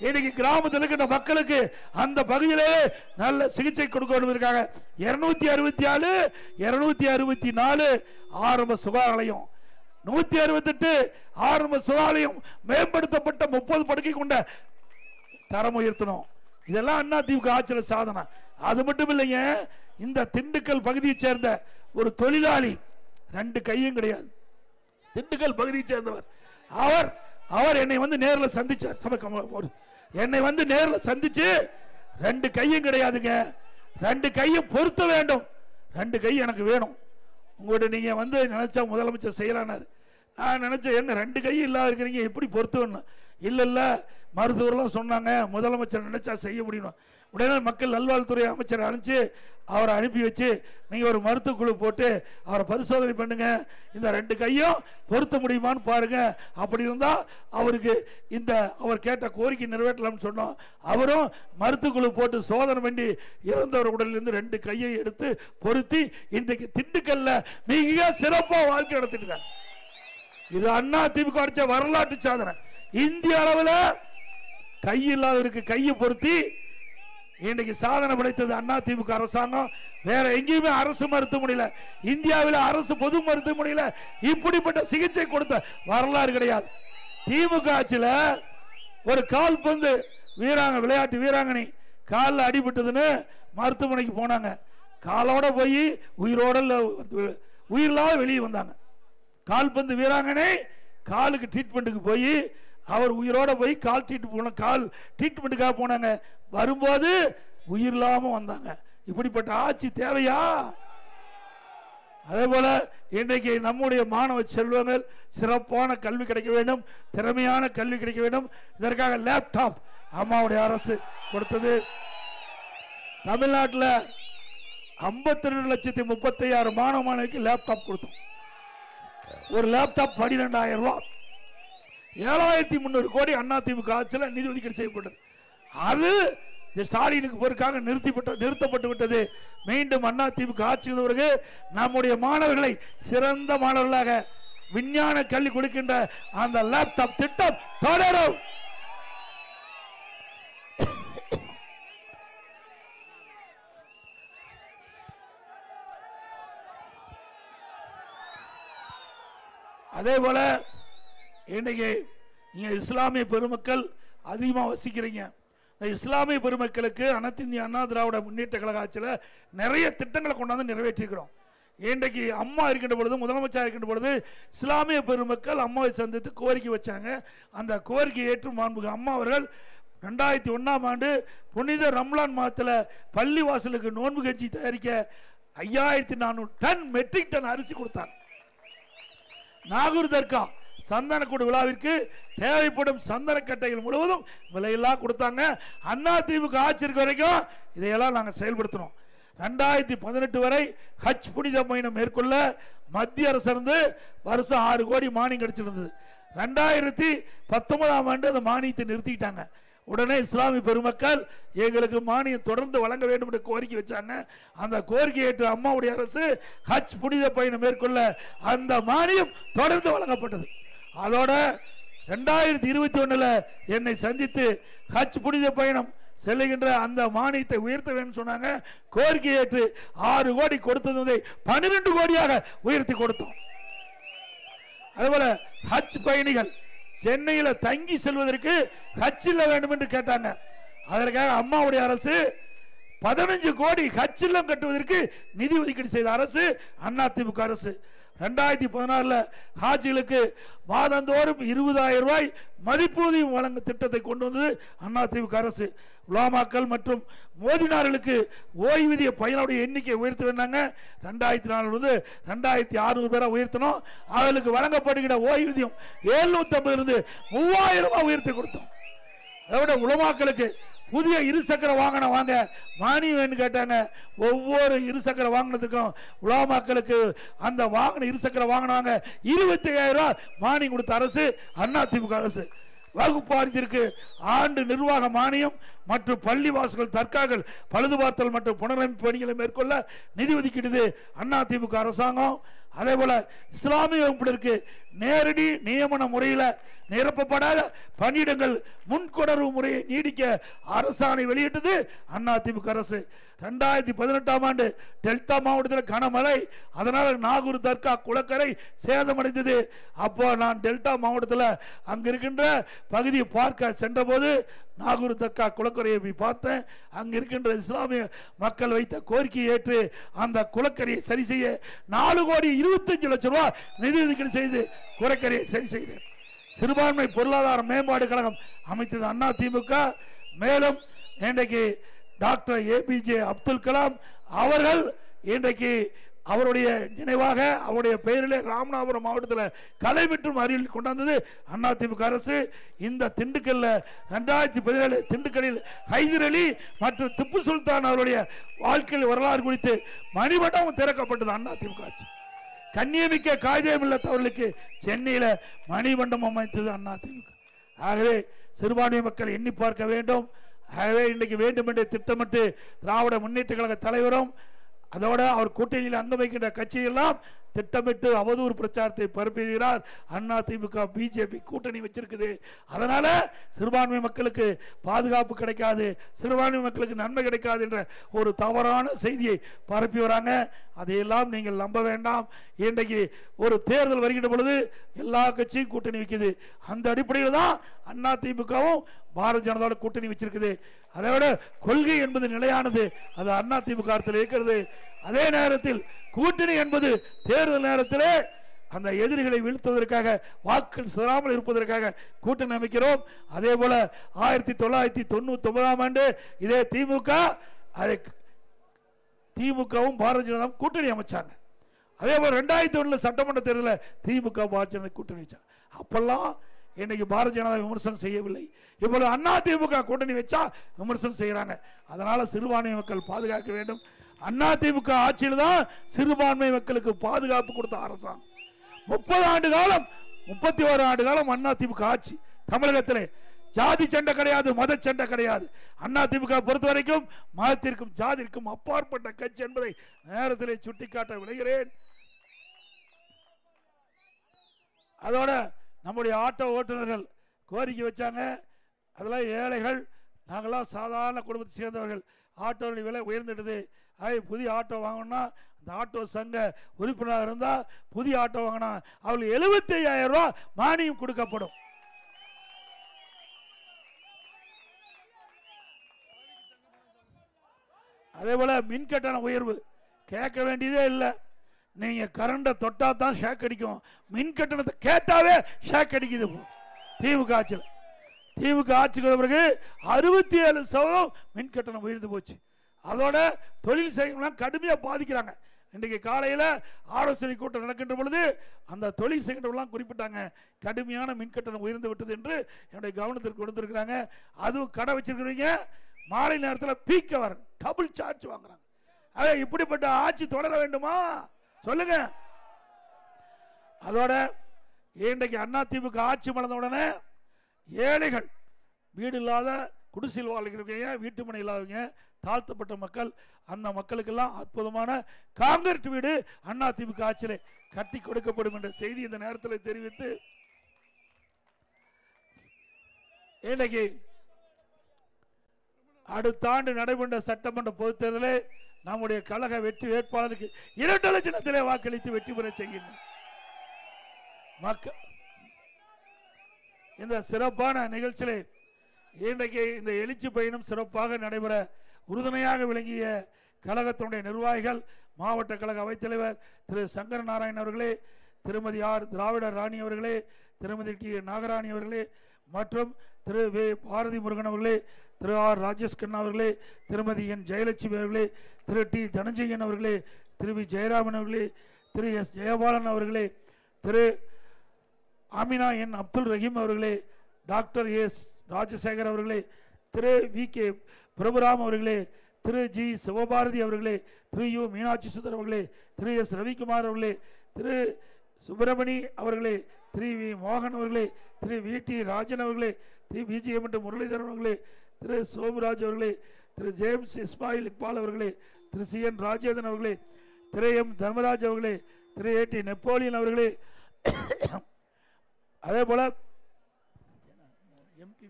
இன்னைக்கு கிராமத்தில் இருக்கின்ற மக்களுக்கு அந்த பகுதியிலே நல்ல சிகிச்சை கொடுக்கணும். 264 264 ஆரம்ப சுகாதாரம், 168 ஆரம்ப சுகாதாரம் மேம்படுத்தப்பட்ட 30 படுக்கை கொண்ட தரம் உயர்த்தணும். இதெல்லாம் அதிமுக ஆட்சியில் சாதனை. அது மட்டும் இல்லைங்க, இந்த திண்டுக்கல் பகுதியை சேர்ந்த ஒரு தொழிலாளி, 2 கையும் கிடையாது, திண்டுக்கல் பகுதியை சேர்ந்தவர். அவர் என்னை வந்து நேரில் சந்திச்சார். என்னை வந்து நேரில் சந்திச்சு 2 கையும் கிடையாதுங்க, 2 கையும் பொருத்த வேண்டும், 2 கை எனக்கு வேணும், உங்கள்கிட்ட நீங்க வந்து நினைச்சா முதலமைச்சர் செய்யலானாரு. நான் நினைச்சேன், என்ன 2 கை இல்லாத இருக்கிறீங்க, எப்படி பொருத்துவேன்னு. இல்ல மருத்துவர்லாம் சொன்னாங்க முதலமைச்சர் நினைச்சா செய்ய முடியும். உடனே மக்கள் நல்வாழ்வுத்துறை அமைச்சர் அனுப்பிச்சு அவரை அனுப்பி வச்சு நீங்க ஒரு மருத்துவ குழு போட்டு அவரை பரிசோதனை பண்ணுங்க, இந்த 2 கையும் பொருத்த முடியுமான்னு பாருங்க. அப்படி இருந்தா அவருக்கு இந்த அவர் கேட்ட கோரிக்கை நிறைவேற்றலாம்னு சொன்னோம். அவரும் மருத்துவ குழு போட்டு சோதனை பண்ணி இறந்தவர் உடலிலிருந்து 2 கையை எடுத்து பொருத்தி இன்றைக்கு திண்டுக்கல்ல மிக சிறப்பா வாழ்க்கை நடத்திட்டு இருக்காங்க. இது அதிமுக அடிச்ச வரலாற்று சாதனை. இந்திய அளவில் கை இல்லாதவருக்கு கையை பொருத்தி இன்னைக்கு சாதனை படைத்தது அதிமுக அரசாங்கம். வேற எங்கேயுமே அரசு மருத்துவமனையில், இந்தியாவில் அரசு பொது மருத்துவமனையில் இப்படிப்பட்ட சிகிச்சை கொடுத்த வரலாறு கிடையாது. திமுக ஆட்சியில் ஒரு கால்பந்து விளையாட்டு வீராங்கனை காலில் அடிபட்டதுன்னு மருத்துவமனைக்கு போனாங்க. காலோட போய் உயிரில்லாத வெளியே வந்தாங்க. கால்பந்து வீராங்கனை காலுக்கு ட்ரீட்மெண்ட்டுக்கு போய் அவர் உயிரோட போய் கால் ட்ரீட்மெண்ட்டுக்காக போனாங்க. வரும்போது உயிர் இல்லாம வந்தாங்க. இப்படிப்பட்ட ஆட்சி தேவையா? அதே போல இன்றைக்கு நம்முடைய மாணவ செல்வங்கள் சிறப்பான கல்வி கிடைக்க வேண்டும், திறமையான கல்வி கிடைக்க வேண்டும். இதற்காக லேப்டாப் அம்மாவுடைய அரசு கொடுத்தது. தமிழ்நாட்டில் 52,36,000 மாணவ மாணவிக்கு லேப்டாப் கொடுத்தோம். ஒரு லேப்டாப் 12,000 ரூபாய். 7,300 கோடி அதிமுக ஆட்சியில் நிதி ஒதுக்கீடு செய்யப்பட்டது. அது ஸ்டாலினுக்கு பொறுக்காக நிறுத்தப்பட்டு விட்டது. மீண்டும் அதிமுக ஆட்சிக்கு பிறகு நம்முடைய மாணவர்களை சிறந்த மாணவர்களாக விஞ்ஞான கல்வி கொடுக்கின்ற அந்த லேப்டாப் திட்டம் தொடரும். அதே போல இன்னைக்கு நீங்க இஸ்லாமிய பெருமக்கள் அதிகமாக வசிக்கிறீங்க. இஸ்லாமிய பெருமக்களுக்கு அனைத்து இந்திய அண்ணா திராவிட முன்னேற்ற கழக ஆட்சியில் நிறைய திட்டங்களை கொண்டாந்து நிறைவேற்றிருக்கிறோம். இன்றைக்கு அம்மா இருக்கின்ற பொழுது, முதலமைச்சர் இருக்கின்ற பொழுது இஸ்லாமிய பெருமக்கள் அம்மாவை சந்தித்து கோரிக்கை வச்சாங்க. அந்த கோரிக்கையை ஏற்று மாண்புமிகு அம்மா அவர்கள் 2001ஆம் ஆண்டு புனித ரம்லான் மாதத்தில் பள்ளி வாசலுக்கு நோன்பு கஞ்சி தயாரிக்க 5400 டன் மெட்ரிக் டன் அரிசி கொடுத்தாங்க. நாகூர் தர்கா சந்தனக்கூடு விழாவிற்கு தேவைப்படும் சந்தன கட்டைகள் முழுவதும் விலையெல்லாம் கொடுத்தாங்க. அதிமுக ஆட்சி இருக்க வரைக்கும் இதையெல்லாம் நாங்கள் செயல்படுத்தணும். 2018 வரை ஹஜ் புனித பயணம் மேற்கொள்ள மத்திய அரசு இருந்து வருஷம் 6 கோடி மானியம் கிடைச்சிருந்தது. 2019ஆம் ஆண்டு அந்த மானியத்தை நிறுத்திட்டாங்க. உடனே இஸ்லாமிய பெருமக்கள் எங்களுக்கு மானியம் தொடர்ந்து வழங்க வேண்டும் என்று கோரிக்கை வச்சாங்க. அந்த கோரிக்கை ஏற்று அம்மாவுடைய அரசு ஹஜ் புனித பயணம் மேற்கொள்ள அந்த மானியம் தொடர்ந்து வழங்கப்பட்டது. அதோட 2021 என்னை சந்தித்து ஹஜ் புனித பயணம் செல்லுகின்ற அந்த மானியத்தை உயர்த்த வேண்டும் சொன்னாங்க. கோரிக்கை ஏற்று 6 கோடி கொடுத்ததை 12 கோடியாக உயர்த்தி கொடுத்தோம். அதுபோல ஹஜ் பயணிகள் சென்னையில் தங்கி செல்வதற்கு ஹஜ் இல்ல வேண்டும் என்று கேட்டாங்க. அதற்காக அம்மாவுடைய அரசு 15 கோடி ஹஜ் இல்லம் கட்டுவதற்கு நிதி ஒதுக்கீடு செய்த அரசு அதிமுக அரசு. 2016 ஹாஜிகளுக்கு மாதந்தோறும் 20,000 ரூபாய் மதிப்பூதியம் வழங்கும் திட்டத்தை கொண்டு வந்தது அதிமுக அரசு. உலாமாக்கள் மற்றும் மோதினார்களுக்கு ஓய்வூதிய பயனுடைய எண்ணிக்கை உயர்த்தி வந்தாங்க. 2004 2600 பேரை உயர்த்தணும். அவர்களுக்கு வழங்கப்படுகிற ஓய்வூதியம் 750 இருந்து 3000 ரூபாய் உயர்த்தி கொடுத்தோம். அதோட உலமாக்களுக்கு புதிய இருசக்கர வாகனம் வாங்க மானியம் கேட்டாங்க. ஒவ்வொரு இருசக்கர வாகனத்துக்கும் உலமாக்களுக்கு அந்த வாகன இருசக்கர வாகனம் வாங்க 25,000 ரூபாய் மானியம் கொடுத்த அரசு அதிமுக அரசு. வகுப்பாதிற்கு ஆண்டு நிர்வாக மானியம் மற்றும் பள்ளி வாசல்கள் தற்காகள் பழுதுபார்த்தல் மற்றும் புனரமைப்பு பணிகளை மேற்கொள்ள நிதி ஒதுக்கிடுது அதிமுக அரசாங்கம். அதே போல இஸ்லாமிய வகுப்பினருக்கு நேரடி நியமன முறையில் நிரப்பப்படாத பணியிடங்கள் முன்கொணர்வு முறையை நீடிக்க அரசாணை வெளியிட்டது அதிமுக அரசு. 2018 ஆண்டு டெல்டா மாவட்டத்தில் கனமழை, அதனால நாகூர் தர்கா குளக்கரை சேதமடைந்தது. அப்போ நான் டெல்டா மாவட்டத்தில் அங்க இருக்கின்ற பகுதியை பார்க்க சென்ற போது நாகூர் தர்கா குளக்கரையை போய் பார்த்தேன். அங்க இருக்கின்ற இஸ்லாமிய மக்கள் வைத்த கோரிக்கையை ஏற்று அந்த குளக்கரையை சரி செய்ய 4,25 லட்சம் ரூபாய் நிதி ஒதுக்கீடு செய்து குளக்கரையை சரி செய்தேன். சிறுபான்மை பொருளாதார மேம்பாடு கழகம் அமைத்தது அதிமுக. மேலும் இன்றைக்கு டாக்டர் APJ அப்துல் கலாம் அவர்கள் இன்றைக்கு அவருடைய நினைவாக அவருடைய பெயரிலே ராமநாதபுரம் மாவட்டத்தில் கலை மற்றும் அறிவியல் கொண்டாந்தது அதிமுக அரசு. இந்த திண்டுக்கல்ல 2017 திண்டுக்கல்லில் ஹைதர் அலி மற்றும் திப்பு சுல்தான் அவருடைய வாழ்க்கை வரலாறு குறித்து மணிமண்டபம் திறக்கப்பட்டது அதிமுக ஆட்சி. கண்ணியமிக்க காகிதம் இல்லத்தவர்களுக்கு சென்னையில் மணிமண்டபம் அமைத்தது அதிமுக. ஆகவே சிறுபான்மை மக்கள் எண்ணி பார்க்க வேண்டும். ஆகவே இன்றைக்கு வேண்டும் என்று திட்டமிட்டு திராவிட முன்னேற்ற கழக தலைவரும் அதோட அவர் கூட்டணியில் அங்க வைக்கின்ற கட்சியெல்லாம் திட்டமிட்டு அவதூறு பிரச்சாரத்தை பரப்புகிறார். அதிமுக BJP கூட்டணி வச்சிருக்குது. அதனால சிறுபான்மை மக்களுக்கு பாதுகாப்பு கிடைக்காது, சிறுபான்மை மக்களுக்கு நன்மை கிடைக்காது என்ற ஒரு தவறான செய்தியை பரப்பி வராங்க. அதையெல்லாம் நீங்கள் நம்ப வேண்டாம். இன்றைக்கு ஒரு தேர்தல் வருகின்ற பொழுது எல்லா கட்சியும் கூட்டணி வைக்குது. அந்த அடிப்படையில் தான் அதிமுகவும் பாரதிய ஜனதாவோட கூட்டணி வச்சிருக்குது. அதை விட கொள்கை என்பது நிலையானது, அது அதிமுக இருக்கிறது. அதே நேரத்தில் கூட்டணி என்பது தேர்தல் நேரத்திலே அந்த எதிரிகளை வீழ்த்துவதற்காக வாக்கள் சிதறாமல் இருப்பதற்காக கூட்டணி அமைக்கிறோம். அதே போல 1999 ஆண்டு இதே திமுகவும் பாரதிய ஜனதா கூட்டணி அமைச்சாங்க. அதே போல 2001 சட்டமன்ற தேர்தலில் திமுக பாரதிய ஜனதா கூட்டணி வச்சாங்க. அப்பெல்லாம் இன்னைக்கு பாரதிய ஜனதா விமர்சனம் செய்யவில்லை. இப்பொழுது அதிமுக கூட்டணி வச்சா விமர்சனம் செய்யறாங்க. அதனால சிறுபான்மை மக்கள் பாதுகாக்க வேண்டும். அதிமுக ஆட்சியில் தான் சிறுபான்மை மக்களுக்கு பாதுகாப்பு கொடுத்த அரசாங்கம். 30 ஆண்டு காலம் 31 ஆண்டு காலம் அதிமுக ஆட்சி. தமிழகத்திலே ஜாதி சண்டை கிடையாது, மத சண்டை கிடையாது. அதிமுக பொறுத்த வரைக்கும் மதத்திற்கும் ஜாதிற்கும் அப்பாற்பட்ட கட்சி என்பதை நேரத்திலே சுட்டிக்காட்ட விளைகிறேன். அதோட நம்முடைய ஆட்டோ ஓட்டுநர்கள் கோரிக்கை வச்சாங்க. அதெல்லாம் ஏழைகள், நாங்களாம் சாதாரண குடும்பத்தை சேர்ந்தவர்கள். ஆட்டோனுடைய விலை உயர்ந்துடுது. புதிய ஆட்டோ வாங்கணும்னா அந்த ஆட்டோ சங்க உறுப்பினராக இருந்தால் புதிய ஆட்டோ வாங்கினா அவங்களுக்கு 75,000 ரூபாய் மானியம் கொடுக்கப்படும். அதே போல மின் கட்டண உயர்வு கேட்க வேண்டியதே இல்லை. நீங்க கரண்ட தொட்டா தான் ஷாக் அடிக்கும், மின் கட்டணத்தை கேட்டாவே ஷாக் அடிக்குது. திமுக ஆட்சியில் ஆட்சிக்கு பிறகு 67% மின் கட்டணம் உயர்ந்து போச்சு. அதோட தொழில் செய்யலாம் கடுமையாக பாதிக்கிறாங்க. இன்றைக்கு காலையில் ஆலோசனை கூட்டம் நடக்கின்ற பொழுது அந்த தொழில் செய்கின்றவர்களாம் குறிப்பிட்டாங்க, கடுமையான மின் கட்டணம் உயர்ந்து விட்டது என்று என்னுடைய கவனத்திற்கு கொடுத்திருக்கிறாங்க. அதுவும் கடை வச்சிருக்கிறீங்க மாலை நேரத்தில் பீக்க வர டபுள் சார்ஜ் வாங்குறாங்க. இப்படிப்பட்ட ஆட்சி தொடர வேண்டுமா சொல்லுங்க. அதோட இன்றைக்கு அதிமுக ஆட்சி மலர்ந்த உடனே ஏழைகள், வீடு இல்லாத குடிசையில் வாழ்கிறவங்க, வீட்டு மனை இல்லாதவங்க, தாழ்த்தப்பட்ட மக்கள், அந்த மக்களுக்கெல்லாம் அற்புதமான காங்கிரீட் வீடு அதிமுக ஆட்சியிலே கட்டி கொடுக்கப்படும் என்ற செய்தி இந்த நேரத்தில் தெரிவித்து இன்றைக்கு அடுத்த ஆண்டு நடைபெற்ற சட்டமன்ற பொதுத் தேர்தலில் நம்முடைய கழக வெற்றி வேட்பாளருக்கு 2 லட்சத்திலே வாக்களித்து வெற்றி பெற செய்யுங்கள். இந்த சிறப்பான நிகழ்ச்சியிலே இன்றைக்கு இந்த எழுச்சி பயணம் சிறப்பாக நடைபெற உறுதுணையாக விளங்கிய கழகத்தினுடைய நிர்வாகிகள், மாவட்ட கழக அவைத்தலைவர் திரு சங்கர நாராயணன் அவர்களே, திருமதி ஆர் திராவிட ராணி அவர்களே, திருமதி டி நாகராணி அவர்களே மற்றும் திரு வே பாரதி முருகன் அவர்களே, திரு ஆர் ராஜேஷ் கண்ணா அவர்களே, திருமதி என் ஜெயலட்சுமி அவர்களே, திரு டி தனஞ்சயன் அவர்களே, திரு வி ஜெயராமன் அவர்களே, திரு எஸ் ஜெயபாலன் அவர்களே, திரு அமினா என் அப்துல் ரஹீம் அவர்களே, டாக்டர் எஸ் ராஜசேகர் அவர்களே, திரு வி கே பிரபுராம் அவர்களே, திரு ஜி சிவபாரதி அவர்களே, திரு யு மீனாட்சி சுந்தர் அவர்களே, திரு எஸ் ரவிக்குமார் அவர்களே, திரு சுப்பிரமணி அவர்களே, திரு வி மோகன் அவர்களே, திரு வி டி ராஜன் அவர்களே, திரு பிஜிஎம் மற்றும் முரளிதரன் அவர்களே, திரு சோமராஜ் அவர்களே, திரு ஜேம்ஸ் இஸ்மாயில் இக்பால் அவர்களே, திரு சி என் ராஜேந்திரன் அவர்களே, திரு எம் தர்மராஜ் அவர்களே, திரு ஏ டி நெப்போலியன் அவர்களே, அதே போல எம்பி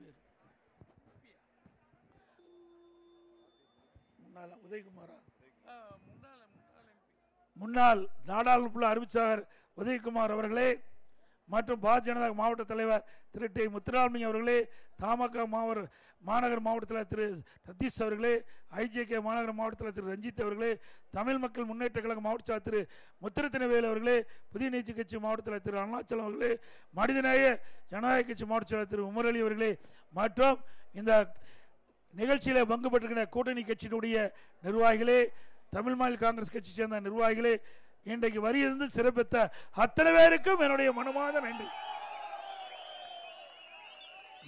பேர் உதயகுமாரா, முன்னாள் நாடாளுமன்ற அறிவிச்சாளர் உதயகுமார் அவர்களே மற்றும் பாரதிய ஜனதா மாவட்ட தலைவர் திரு டி முத்துராமலிங்க அவர்களே, தமாக மாநகர் மாவட்டத்தில் திரு சதீஷ் அவர்களே, ஐஜேகே மாநகர மாவட்டத்தில் திரு ரஞ்சித் அவர்களே, தமிழ் மக்கள் முன்னேற்ற கழக மாவட்ட செயலர் திரு முத்திரத்தினவேல் அவர்களே, புதிய நீச்சி கட்சி மாவட்டத்தில் திரு அருணாச்சலம் அவர்களே, மனிதநேய ஜனநாயக கட்சி மாவட்ட செயலர் திரு உமர் அலி அவர்களே மற்றும் இந்த நிகழ்ச்சியில் பங்கு பெற்றிருக்கிற கூட்டணி கட்சியினுடைய நிர்வாகிகளே, தமிழ் மாநில காங்கிரஸ் கட்சி சேர்ந்த நிர்வாகிகளே, இன்றைக்கு வரியிலிருந்து சிறப்பித்த அத்தனை பேருக்கும் என்னுடைய மனமார்ந்த நன்றி.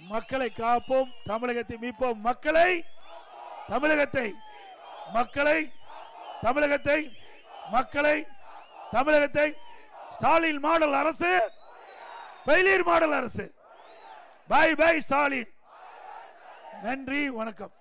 மக்களை காப்போம், தமிழகத்தை மீட்போம். தமிழகத்தை ஸ்டாலின் மாடல் அரசு, ஃபெயிலியர் மாடல் அரசு. Bye bye Stalin. நன்றி, வணக்கம்.